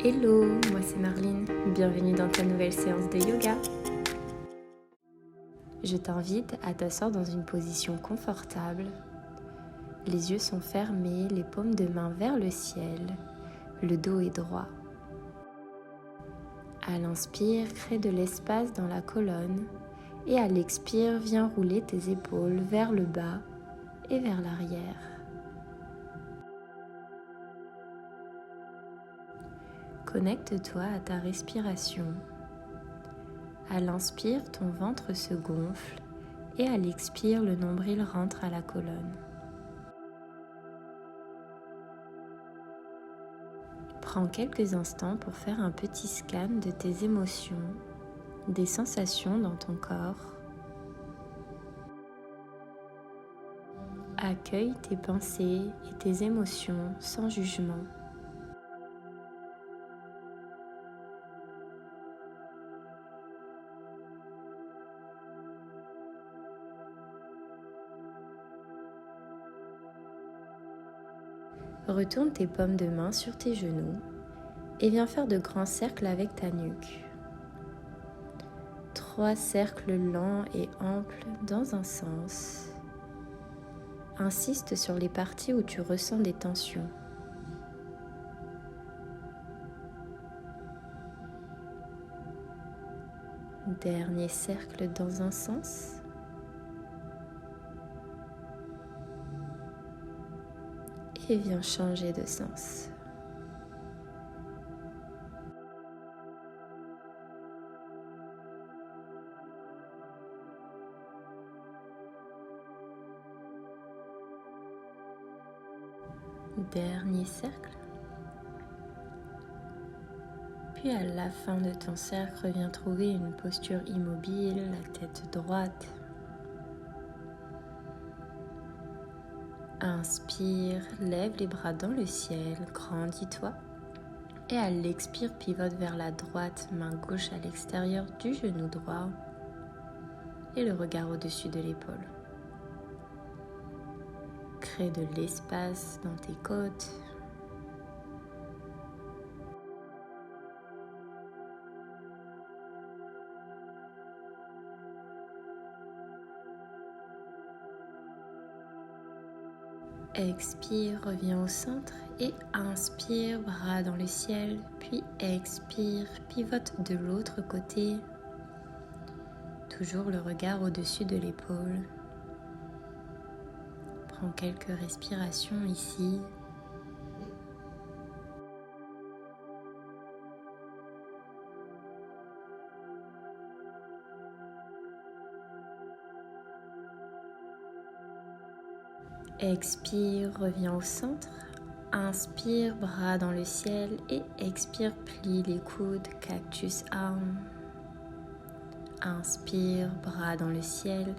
Hello, moi c'est Marline, bienvenue dans ta nouvelle séance de yoga. Je t'invite à t'asseoir dans une position confortable. Les yeux sont fermés, les paumes de main vers le ciel, le dos est droit. À l'inspire, crée de l'espace dans la colonne et à l'expire, viens rouler tes épaules vers le bas et vers l'arrière. Connecte-toi à ta respiration. À l'inspire, ton ventre se gonfle et à l'expire, le nombril rentre à la colonne. Prends quelques instants pour faire un petit scan de tes émotions, des sensations dans ton corps. Accueille tes pensées et tes émotions sans jugement. Retourne tes paumes de main sur tes genoux et viens faire de grands cercles avec ta nuque. 3 cercles lents et amples dans un sens. Insiste sur les parties où tu ressens des tensions. Dernier cercle dans un sens. Et viens changer de sens. Dernier cercle. Puis à la fin de ton cercle, viens trouver une posture immobile, la tête droite. Inspire, lève les bras dans le ciel, grandis-toi. Et à l'expire, pivote vers la droite, main gauche à l'extérieur du genou droit et le regard au-dessus de l'épaule. Crée de l'espace dans tes côtes. Expire, reviens au centre et inspire, bras dans le ciel, puis expire, pivote de l'autre côté. Toujours le regard au-dessus de l'épaule. Prends quelques respirations ici. Expire, reviens au centre. Inspire, bras dans le ciel et expire, plie les coudes, cactus arm. Inspire, bras dans le ciel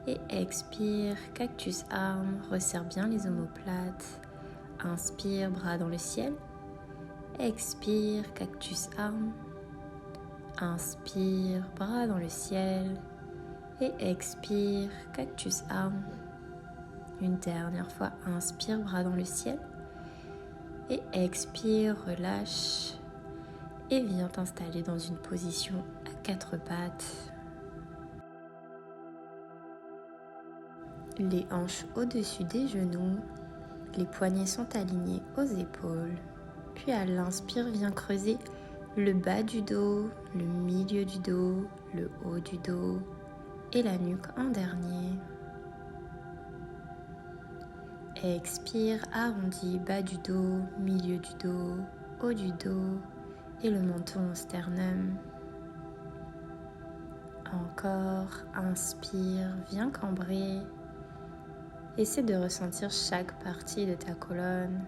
et expire, cactus arm. Resserre bien les omoplates. Inspire, bras dans le ciel. Expire, cactus arm. Inspire, bras dans le ciel et expire, cactus arm. Une dernière fois, inspire, bras dans le ciel et expire, relâche et viens t'installer dans une position à 4 pattes. Les hanches au-dessus des genoux, les poignets sont alignés aux épaules. Puis à l'inspire, viens creuser le bas du dos, le milieu du dos, le haut du dos et la nuque en dernier. Expire, arrondi, bas du dos, milieu du dos, haut du dos et le menton au sternum. Encore, inspire, viens cambrer. Essaie de ressentir chaque partie de ta colonne.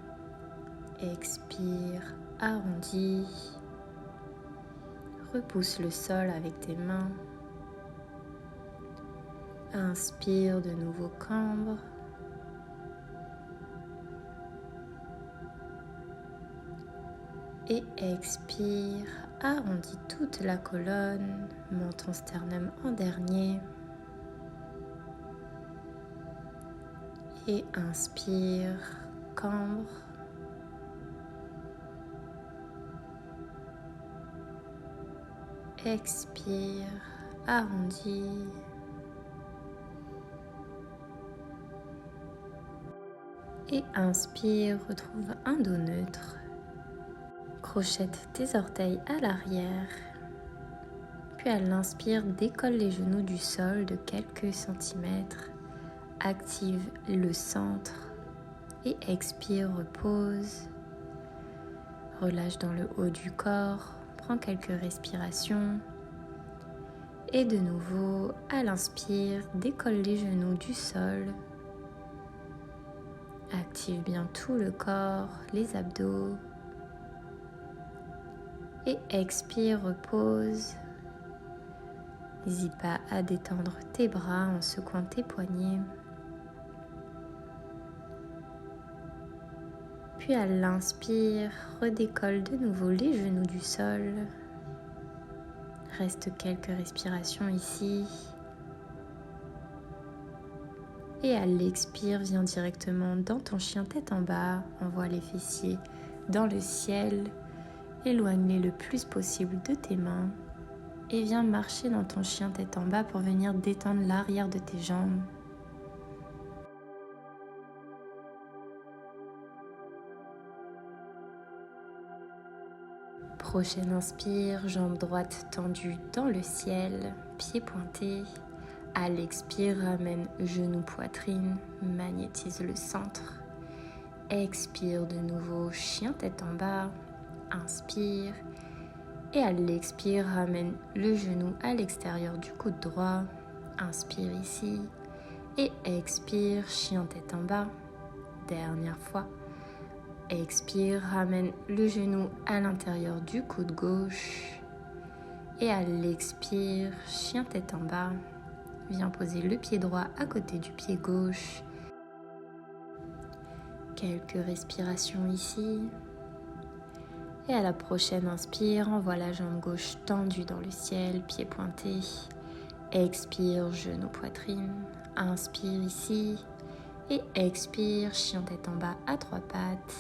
Expire, arrondi. Repousse le sol avec tes mains. Inspire, de nouveau cambre. Et expire, arrondis toute la colonne, menton sternum en dernier. Et inspire, cambre. Expire, arrondis. Et inspire, retrouve un dos neutre. Crochette tes orteils à l'arrière. Puis à l'inspire, décolle les genoux du sol de quelques centimètres. Active le centre. Et expire, repose. Relâche dans le haut du corps. Prends quelques respirations. Et de nouveau, à l'inspire, décolle les genoux du sol. Active bien tout le corps, les abdos. Et expire, repose. N'hésite pas à détendre tes bras en secouant tes poignets. Puis à l'inspire, redécolle de nouveau les genoux du sol. Reste quelques respirations ici. Et à l'expire, viens directement dans ton chien tête en bas. Envoie les fessiers dans le ciel. Éloigne-les le plus possible de tes mains. Et viens marcher dans ton chien tête en bas pour venir détendre l'arrière de tes jambes. Prochaine inspire, jambe droite tendue dans le ciel, pieds pointés. À l'expire, ramène genou poitrine, magnétise le centre. Expire de nouveau, chien tête en bas. Inspire. Et à l'expire, ramène le genou à l'extérieur du coude droit. Inspire ici. Et expire, chien tête en bas. Dernière fois. Expire, ramène le genou à l'intérieur du coude gauche. Et à l'expire, chien tête en bas. Viens poser le pied droit à côté du pied gauche. Quelques respirations ici. Et à la prochaine inspire, envoie la jambe gauche tendue dans le ciel, pied pointé. Expire, genou poitrine. Inspire ici. Et expire, chien tête en bas à trois pattes.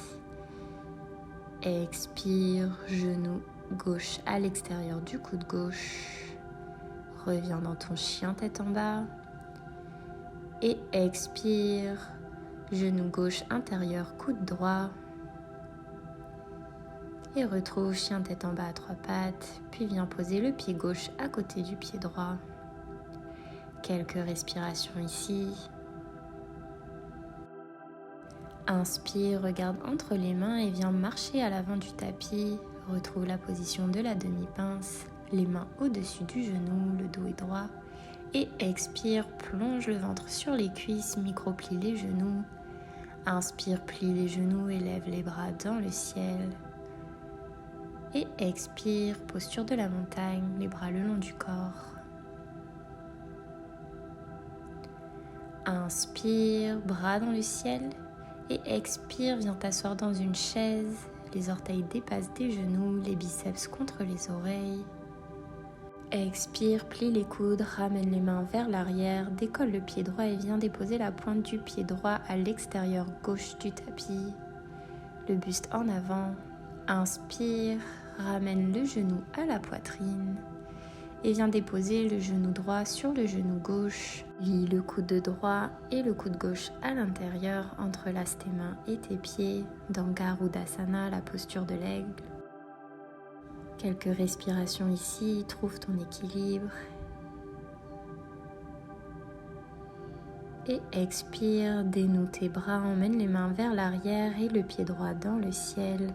Expire, genou gauche à l'extérieur du coude gauche. Reviens dans ton chien tête en bas. Et expire, genou gauche intérieur, coude droit. Et retrouve chien tête en bas à trois pattes. Puis viens poser le pied gauche à côté du pied droit. Quelques respirations ici. Inspire, regarde entre les mains et viens marcher à l'avant du tapis. Retrouve la position de la demi-pince, les mains au-dessus du genou, le dos est droit. Et expire, plonge le ventre sur les cuisses, micro-plie les genoux. Inspire, plie les genoux, élève les bras dans le ciel. Et expire, posture de la montagne, les bras le long du corps. Inspire, bras dans le ciel. Et expire, viens t'asseoir dans une chaise. Les orteils dépassent des genoux, les biceps contre les oreilles. Expire, plie les coudes, ramène les mains vers l'arrière, décolle le pied droit et viens déposer la pointe du pied droit à l'extérieur gauche du tapis. Le buste en avant. Inspire, ramène le genou à la poitrine. Et viens déposer le genou droit sur le genou gauche. Lie le coude droit et le coude gauche à l'intérieur, entrelace tes mains et tes pieds dans Garudasana, la posture de l'aigle. Quelques respirations ici, trouve ton équilibre. Et expire, dénoue tes bras, emmène les mains vers l'arrière et le pied droit dans le ciel.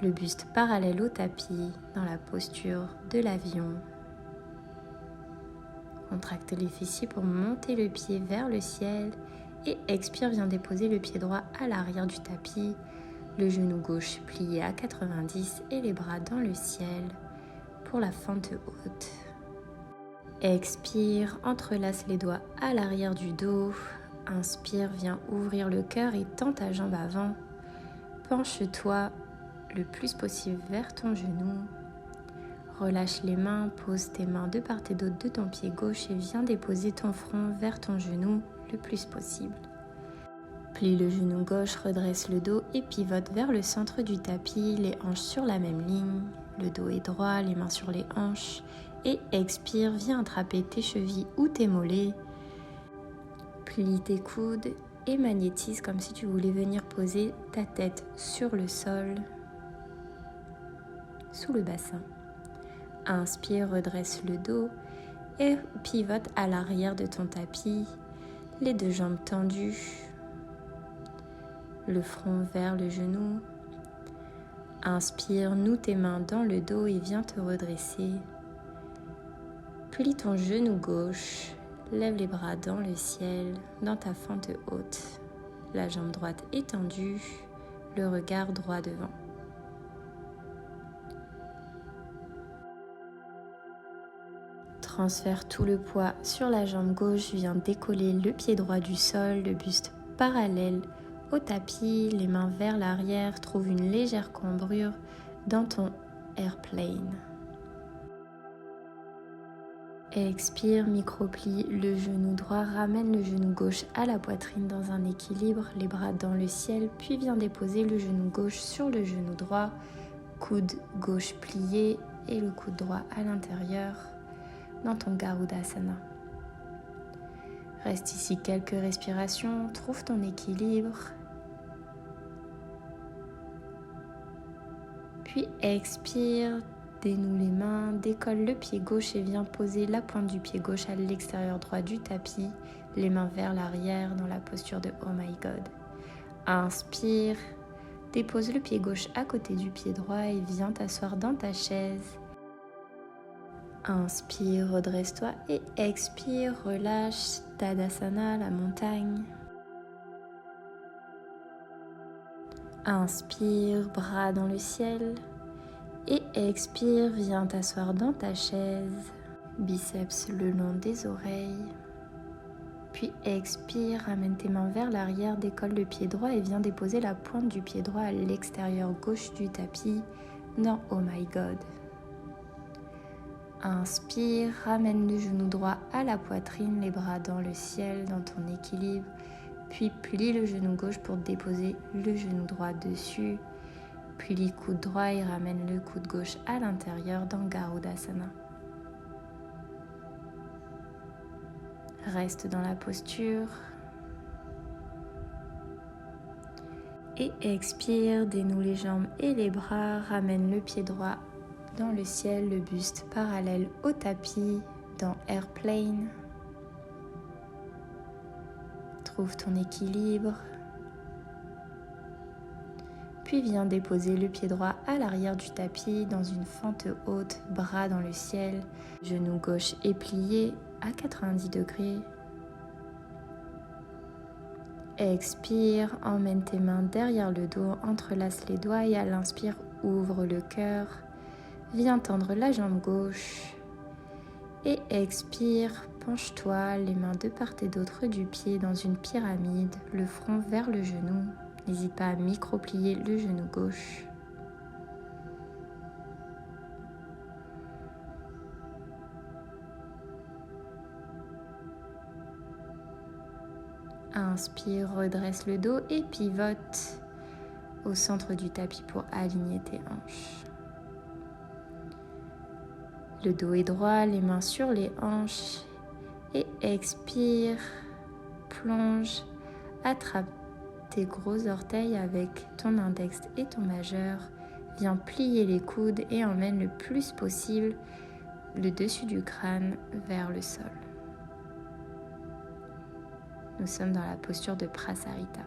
Le buste parallèle au tapis, dans la posture de l'avion. Contracte les fessiers pour monter le pied vers le ciel et expire, viens déposer le pied droit à l'arrière du tapis, le genou gauche plié à 90 et les bras dans le ciel pour la fente haute. Expire, entrelace les doigts à l'arrière du dos. Inspire, viens ouvrir le cœur et tends ta jambe avant. Penche-toi le plus possible vers ton genou. Relâche les mains, pose tes mains de part et d'autre de ton pied gauche et viens déposer ton front vers ton genou le plus possible. Plie le genou gauche, redresse le dos et pivote vers le centre du tapis, les hanches sur la même ligne. Le dos est droit, les mains sur les hanches et expire, viens attraper tes chevilles ou tes mollets. Plie tes coudes et magnétise comme si tu voulais venir poser ta tête sur le sol, sous le bassin. Inspire, redresse le dos et pivote à l'arrière de ton tapis, les deux jambes tendues, le front vers le genou. Inspire, noue tes mains dans le dos et viens te redresser. Plie ton genou gauche, lève les bras dans le ciel, dans ta fente haute. La jambe droite étendue, le regard droit devant. Transfère tout le poids sur la jambe gauche, viens décoller le pied droit du sol, le buste parallèle au tapis, les mains vers l'arrière, trouve une légère cambrure dans ton airplane. Expire, micro-plie le genou droit, ramène le genou gauche à la poitrine dans un équilibre, les bras dans le ciel, puis viens déposer le genou gauche sur le genou droit, coude gauche plié et le coude droit à l'intérieur dans ton Garudasana. Reste ici quelques respirations, trouve ton équilibre. Puis expire, dénoue les mains, décolle le pied gauche et viens poser la pointe du pied gauche à l'extérieur droit du tapis, les mains vers l'arrière dans la posture de Oh My God. Inspire, dépose le pied gauche à côté du pied droit et viens t'asseoir dans ta chaise. Inspire, redresse-toi et expire, relâche Tadasana, la montagne. Inspire, bras dans le ciel. Et expire, viens t'asseoir dans ta chaise, biceps le long des oreilles. Puis expire, ramène tes mains vers l'arrière, décolle le pied droit et viens déposer la pointe du pied droit à l'extérieur gauche du tapis dans Oh My God. Inspire, ramène le genou droit à la poitrine, les bras dans le ciel, dans ton équilibre. Puis plie le genou gauche pour déposer le genou droit dessus. Plie coude droit et ramène le coude gauche à l'intérieur dans Garudasana. Reste dans la posture. Et expire, dénoue les jambes et les bras, ramène le pied droit dans le ciel, le buste parallèle au tapis dans Airplane. Trouve ton équilibre. Puis viens déposer le pied droit à l'arrière du tapis dans une fente haute, bras dans le ciel, genou gauche est plié à 90 degrés. Expire, emmène tes mains derrière le dos, entrelace les doigts et à l'inspire, ouvre le cœur. Viens tendre la jambe gauche. Et expire, penche-toi, les mains de part et d'autre du pied dans une pyramide, le front vers le genou. N'hésite pas à micro-plier le genou gauche. Inspire, redresse le dos et pivote au centre du tapis pour aligner tes hanches. Le dos est droit, les mains sur les hanches et expire, plonge, attrape tes gros orteils avec ton index et ton majeur. Viens plier les coudes et emmène le plus possible le dessus du crâne vers le sol. Nous sommes dans la posture de Prasarita.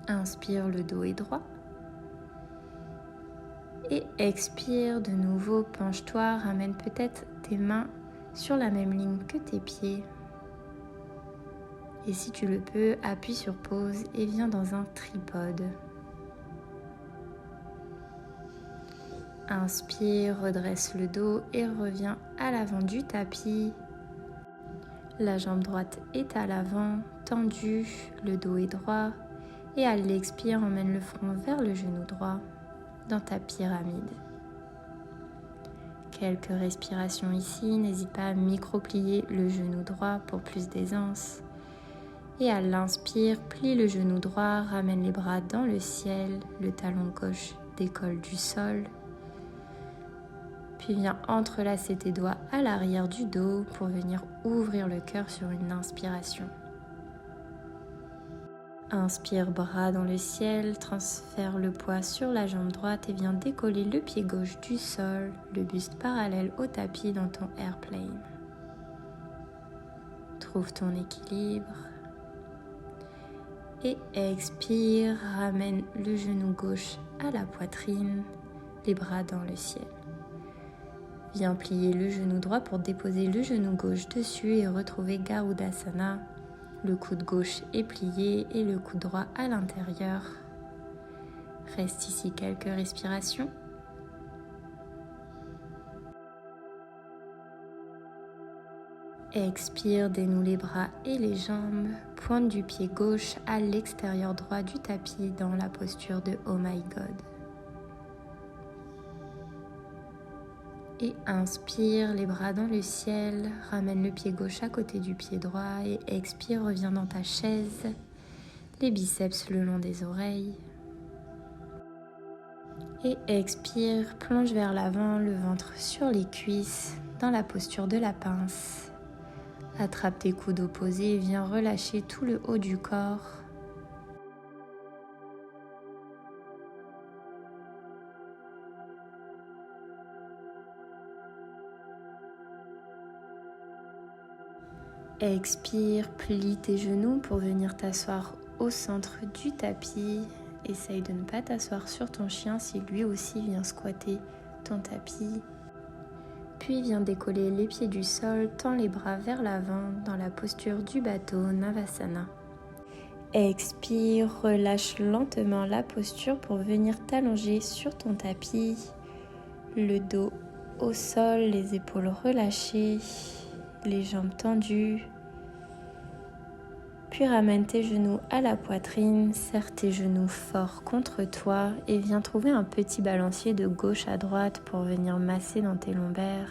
Inspire, le dos est droit. Et expire de nouveau, penche-toi, ramène peut-être tes mains sur la même ligne que tes pieds. Et si tu le peux, appuie sur pause et viens dans un tripode. Inspire, redresse le dos et reviens à l'avant du tapis. La jambe droite est à l'avant, tendue, le dos est droit. Et à l'expire, emmène le front vers le genou droit dans ta pyramide. Quelques respirations ici, n'hésite pas à micro-plier le genou droit pour plus d'aisance. Et à l'inspire, plie le genou droit, ramène les bras dans le ciel, le talon gauche décolle du sol. Puis viens entrelacer tes doigts à l'arrière du dos pour venir ouvrir le cœur sur une inspiration. Inspire, bras dans le ciel, transfère le poids sur la jambe droite et viens décoller le pied gauche du sol, le buste parallèle au tapis dans ton airplane. Trouve ton équilibre. Et expire, ramène le genou gauche à la poitrine, les bras dans le ciel. Viens plier le genou droit pour déposer le genou gauche dessus et retrouver Garudasana. Le coude gauche est plié et le coude droit à l'intérieur. Reste ici quelques respirations. Expire, dénoue les bras et les jambes. Pointe du pied gauche à l'extérieur droit du tapis dans la posture de Oh My God. Et inspire, les bras dans le ciel, ramène le pied gauche à côté du pied droit et expire, reviens dans ta chaise, les biceps le long des oreilles. Et expire, plonge vers l'avant, le ventre sur les cuisses, dans la posture de la pince. Attrape tes coudes opposés et viens relâcher tout le haut du corps. Expire, plie tes genoux pour venir t'asseoir au centre du tapis. Essaye de ne pas t'asseoir sur ton chien si lui aussi vient squatter ton tapis. Puis viens décoller les pieds du sol, tends les bras vers l'avant dans la posture du bateau Navasana. Expire, relâche lentement la posture pour venir t'allonger sur ton tapis. Le dos au sol, les épaules relâchées. Les jambes tendues, puis ramène tes genoux à la poitrine, serre tes genoux fort contre toi et viens trouver un petit balancier de gauche à droite pour venir masser dans tes lombaires.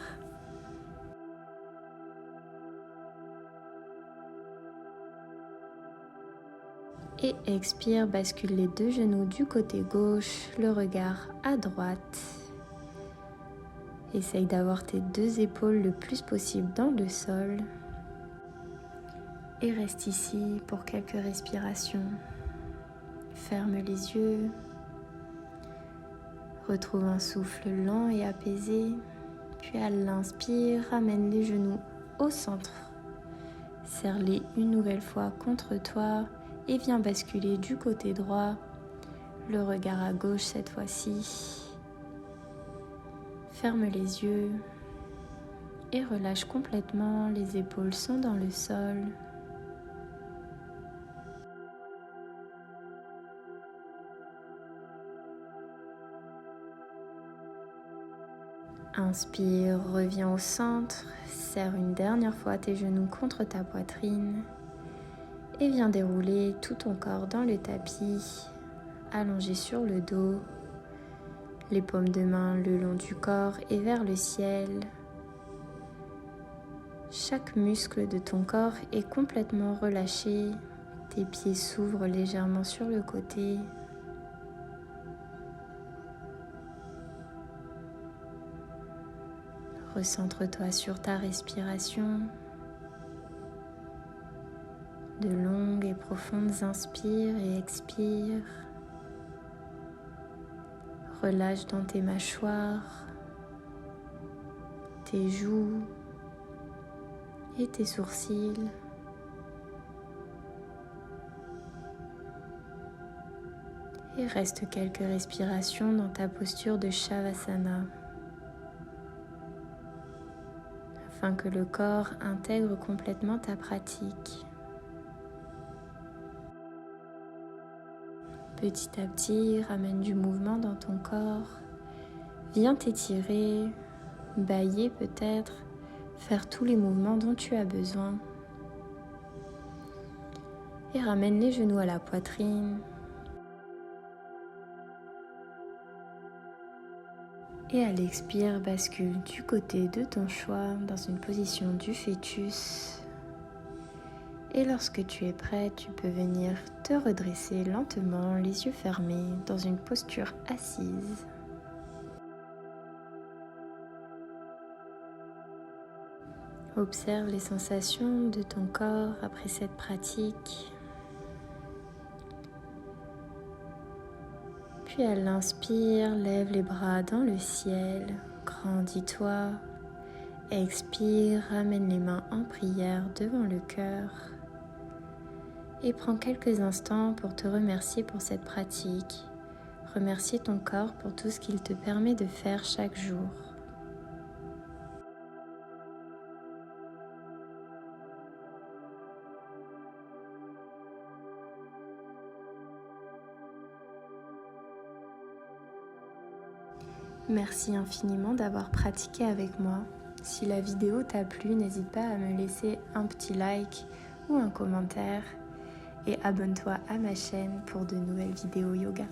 Et expire, bascule les deux genoux du côté gauche, le regard à droite. Essaye d'avoir tes deux épaules le plus possible dans le sol. Et reste ici pour quelques respirations. Ferme les yeux. Retrouve un souffle lent et apaisé. Puis à l'inspire, ramène les genoux au centre. Serre-les une nouvelle fois contre toi et viens basculer du côté droit. Le regard à gauche cette fois-ci. Ferme les yeux et relâche complètement, les épaules sont dans le sol. Inspire, reviens au centre, serre une dernière fois tes genoux contre ta poitrine et viens dérouler tout ton corps dans le tapis, allongé sur le dos. Les paumes de main le long du corps et vers le ciel. Chaque muscle de ton corps est complètement relâché. Tes pieds s'ouvrent légèrement sur le côté. Recentre-toi sur ta respiration. De longues et profondes inspires et expires. Relâche dans tes mâchoires, tes joues et tes sourcils. Et reste quelques respirations dans ta posture de Shavasana afin que le corps intègre complètement ta pratique. Petit à petit, ramène du mouvement dans ton corps. Viens t'étirer, bâiller peut-être, faire tous les mouvements dont tu as besoin. Et ramène les genoux à la poitrine. Et à l'expire, bascule du côté de ton choix dans une position du fœtus. Et lorsque tu es prêt, tu peux venir te redresser lentement, les yeux fermés, dans une posture assise. Observe les sensations de ton corps après cette pratique. Puis à l'inspire, lève les bras dans le ciel, grandis-toi. Expire, ramène les mains en prière devant le cœur. Et prends quelques instants pour te remercier pour cette pratique. Remercier ton corps pour tout ce qu'il te permet de faire chaque jour. Merci infiniment d'avoir pratiqué avec moi. Si la vidéo t'a plu, n'hésite pas à me laisser un petit like ou un commentaire et abonne-toi à ma chaîne pour de nouvelles vidéos yoga.